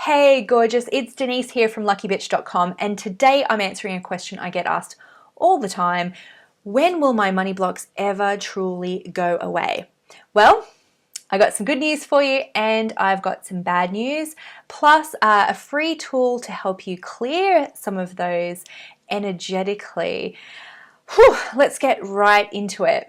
Hey gorgeous, it's Denise here from luckybitch.com, and today I'm answering a question I get asked all the time. When will my money blocks ever truly go away? Well, I got some good news for you and I've got some bad news, plus a free tool to help you clear some of those energetically. Whew, let's get right into it.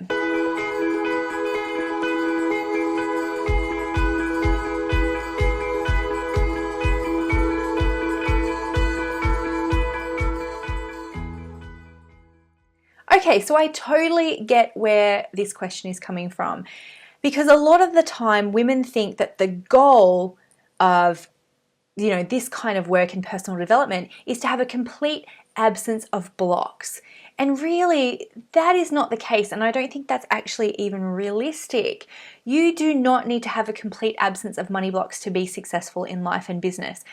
Okay, so I totally get where this question is coming from, because a lot of the time women think that the goal of this kind of work in personal development is to have a complete absence of blocks. And really, that is not the case, and I don't think that's actually even realistic. You do not need to have a complete absence of money blocks to be successful in life and business.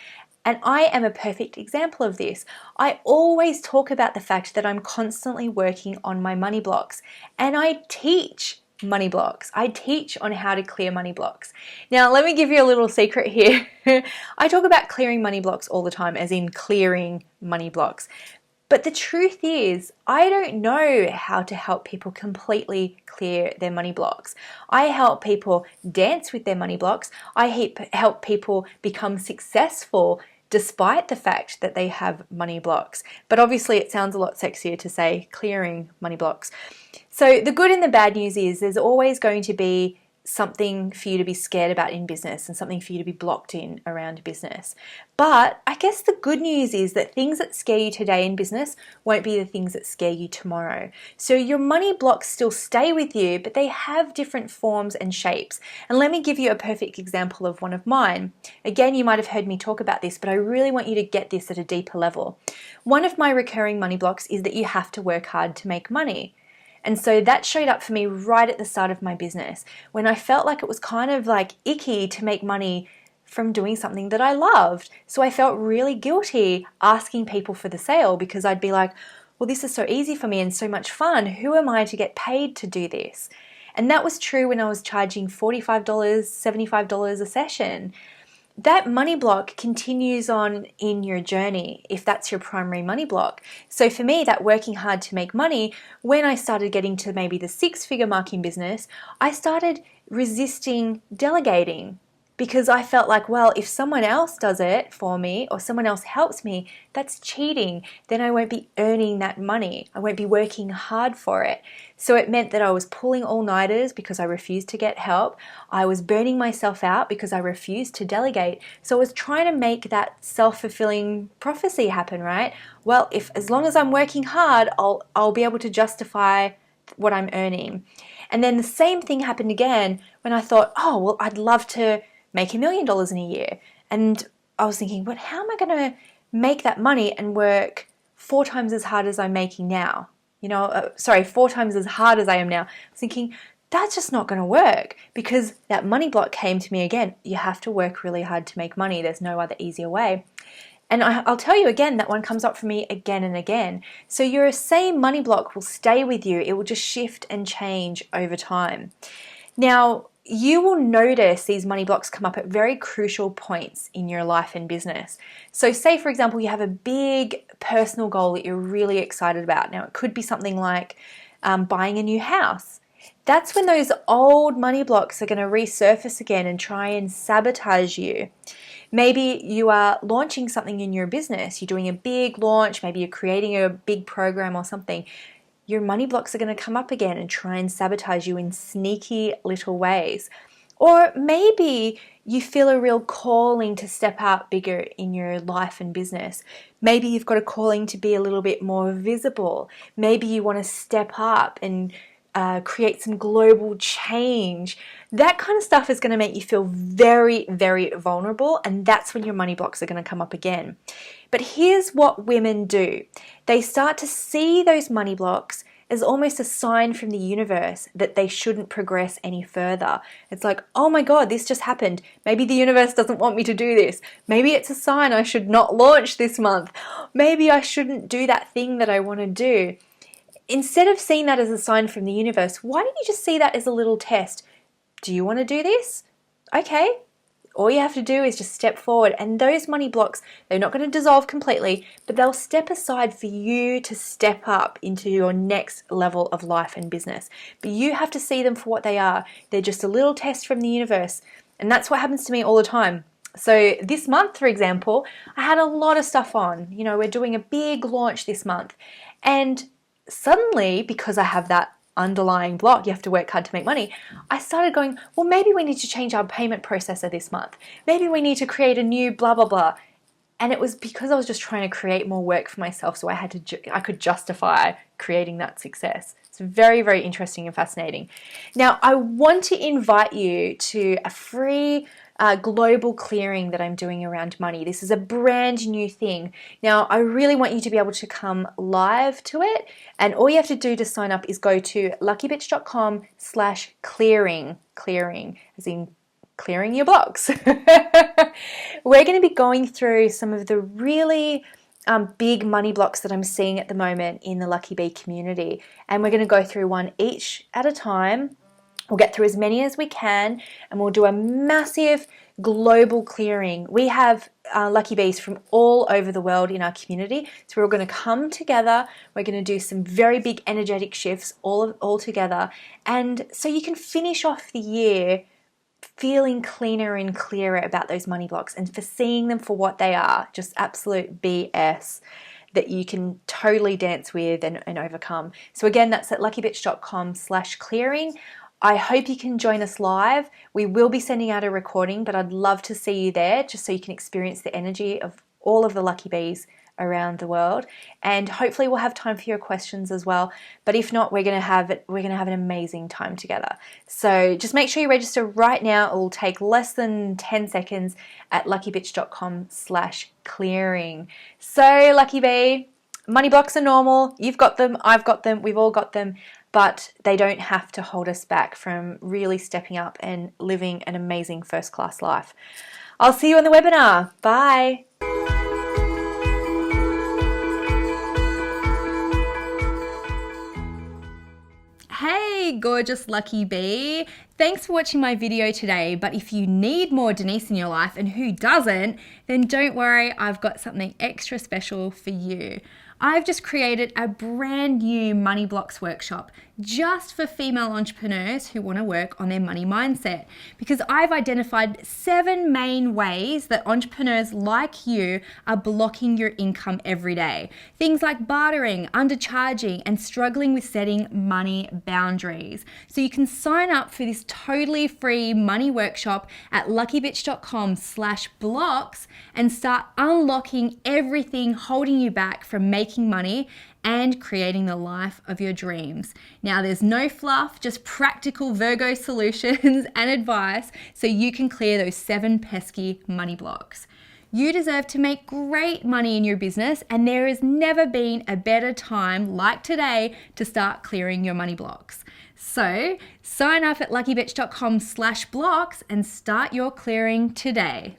And I am a perfect example of this. I always talk about the fact that I'm constantly working on my money blocks, and I teach money blocks. I teach on how to clear money blocks. Now, let me give you a little secret here. I talk about clearing money blocks all the time, as in clearing money blocks. But the truth is, I don't know how to help people completely clear their money blocks. I help people dance with their money blocks. I help people become successful despite the fact that they have money blocks. But obviously it sounds a lot sexier to say clearing money blocks. So the good and the bad news is there's always going to be something for you to be scared about in business and something for you to be blocked in around business. But I guess the good news is that things that scare you today in business won't be the things that scare you tomorrow. So your money blocks still stay with you, but they have different forms and shapes. And let me give you a perfect example of one of mine. Again, you might have heard me talk about this, but I really want you to get this at a deeper level. One of my recurring money blocks is that you have to work hard to make money. And so that showed up for me right at the start of my business, when I felt like it was kind of like icky to make money from doing something that I loved. So I felt really guilty asking people for the sale, because I'd be like, well, this is so easy for me and so much fun. Who am I to get paid to do this? And that was true when I was charging $45, $75 a session. That money block continues on in your journey if that's your primary money block. So for me, that working hard to make money, when I started getting to maybe the six-figure mark in business, I started resisting delegating, because I felt like, well, if someone else does it for me or someone else helps me, that's cheating. Then I won't be earning that money. I won't be working hard for it. So it meant that I was pulling all-nighters because I refused to get help. I was burning myself out because I refused to delegate. So I was trying to make that self-fulfilling prophecy happen, right? Well, as long as I'm working hard, I'll be able to justify what I'm earning. And then the same thing happened again when I thought, oh, well, I'd love to make $1 million in a year. And I was thinking, but how am I going to make that money and work 4 times as hard as I'm making now? 4 times as hard as I am now. I was thinking, that's just not going to work, because that money block came to me again. You have to work really hard to make money. There's no other easier way. And I'll tell you again, that one comes up for me again and again. So your same money block will stay with you. It will just shift and change over time. Now, you will notice these money blocks come up at very crucial points in your life and business. So say, for example, you have a big personal goal that you're really excited about. Now, it could be something like buying a new house. That's when those old money blocks are going to resurface again and try and sabotage you. Maybe you are launching something in your business. You're doing a big launch. Maybe you're creating a big program or something. Your money blocks are going to come up again and try and sabotage you in sneaky little ways. Or maybe you feel a real calling to step out bigger in your life and business. Maybe you've got a calling to be a little bit more visible. Maybe you want to step up and create some global change. That kind of stuff is going to make you feel very, very vulnerable, and that's when your money blocks are going to come up again. But here's what women do. They start to see those money blocks as almost a sign from the universe that they shouldn't progress any further. It's like, oh my God, this just happened. Maybe the universe doesn't want me to do this. Maybe it's a sign I should not launch this month. Maybe I shouldn't do that thing that I want to do. Instead of seeing that as a sign from the universe, why don't you just see that as a little test? Do you want to do this? Okay. All you have to do is just step forward, and those money blocks, they're not going to dissolve completely, but they'll step aside for you to step up into your next level of life and business. But you have to see them for what they are. They're just a little test from the universe. And that's what happens to me all the time. So this month, for example, I had a lot of stuff on. You know, we're doing a big launch this month. And suddenly, because I have that underlying block, you have to work hard to make money, I started going, well, maybe we need to change our payment processor this month. Maybe we need to create a new blah, blah, blah. And it was because I was just trying to create more work for myself, so I could justify creating that success. It's very, very interesting and fascinating. Now, I want to invite you to a free global clearing that I'm doing around money. This is a brand new thing. Now, I really want you to be able to come live to it, and all you have to do to sign up is go to luckybitch.com/clearing, clearing as in clearing your blocks. We're going to be going through some of the really big money blocks that I'm seeing at the moment in the Lucky Bee community, and we're going to go through one each at a time. We'll get through as many as we can, and we'll do a massive global clearing. We have Lucky Bees from all over the world in our community, so we're all going to come together. We're going to do some very big energetic shifts all together, and so you can finish off the year feeling cleaner and clearer about those money blocks and for seeing them for what they are, just absolute BS that you can totally dance with and overcome. So again, that's at luckybitch.com/clearing. I hope you can join us live. We will be sending out a recording, but I'd love to see you there just so you can experience the energy of all of the Lucky Bees around the world. And hopefully we'll have time for your questions as well. But if not, we're going to have an amazing time together. So just make sure you register right now. It will take less than 10 seconds at luckybitch.com/clearing. So Lucky Bee, money blocks are normal. You've got them, I've got them, we've all got them. But they don't have to hold us back from really stepping up and living an amazing first-class life. I'll see you on the webinar. Bye. Hey, gorgeous Lucky Bee. Thanks for watching my video today, but if you need more Denise in your life, and who doesn't, then don't worry, I've got something extra special for you. I've just created a brand new Money Blocks workshop just for female entrepreneurs who want to work on their money mindset, because I've identified 7 main ways that entrepreneurs like you are blocking your income every day. Things like bartering, undercharging, and struggling with setting money boundaries. So you can sign up for this totally free money workshop at luckybitch.com/blocks and start unlocking everything holding you back from making money and creating the life of your dreams. Now, there's no fluff, just practical Virgo solutions and advice so you can clear those 7 pesky money blocks. You deserve to make great money in your business, and there has never been a better time like today to start clearing your money blocks. So sign up at luckybitch.com/blocks and start your clearing today.